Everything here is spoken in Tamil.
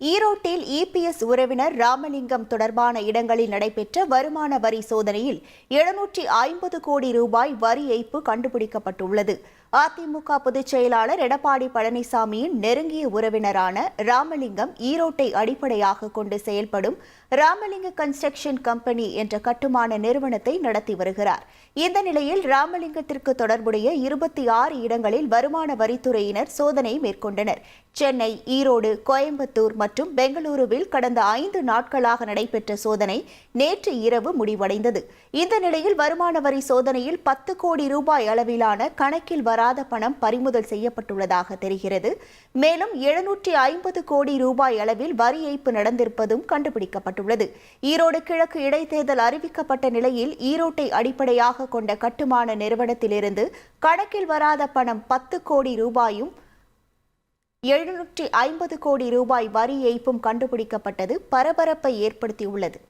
ஈரோட்டில் இபிஎஸ் உறவினர் ராமலிங்கம் தொடர்பான இடங்களில் நடைபெற்ற வருமான வரி சோதனையில் 750 கோடி ரூபாய் வரி ஏய்ப்பு கண்டுபிடிக்கப்பட்டுள்ளது. அதிமுக பொதுச் செயலாளர் எடப்பாடி பழனிசாமியின் நெருங்கிய உறவினரான ராமலிங்கம் ஈரோட்டை அடிப்படையாக கொண்டு செயல்படும் ராமலிங்க கன்ஸ்ட்ரக்ஷன் கம்பெனி என்ற கட்டுமான நிறுவனத்தை நடத்தி வருகிறார். இந்த நிலையில் ராமலிங்கத்திற்கு தொடர்புடைய 26 இடங்களில் வருமான வரித்துறையினர் சோதனை மேற்கொண்டனர். சென்னை, ஈரோடு, கோயம்புத்தூர் மற்றும் பெங்களூருவில் கடந்த 5 நாட்களாக நடைபெற்ற சோதனை நேற்று இரவு முடிவடைந்தது. இந்த நிலையில் வருமான வரி சோதனையில் 10 கோடி ரூபாய் அளவிலான கணக்கில் வராத பணம் பறிமுதல் செய்யப்பட்டுள்ளதாக தெரிகிறது. மேலும் 750 கோடி ரூபாய் அளவில் வரி ஏய்ப்பு நடந்திருப்பதும் கண்டுபிடிக்கப்பட்டுள்ளது. ஈரோடு கிழக்கு இடைத்தேர்தல் அறிவிக்கப்பட்ட நிலையில் ஈரோட்டை அடிப்படையாக கொண்ட கட்டுமான நிறுவனத்திலிருந்து கணக்கில் வராத பணம் 10 கோடி ரூபாயும் 750 கோடி ரூபாய் வரி ஏய்ப்பும் கண்டுபிடிக்கப்பட்டது பரபரப்பை ஏற்படுத்தியுள்ளது.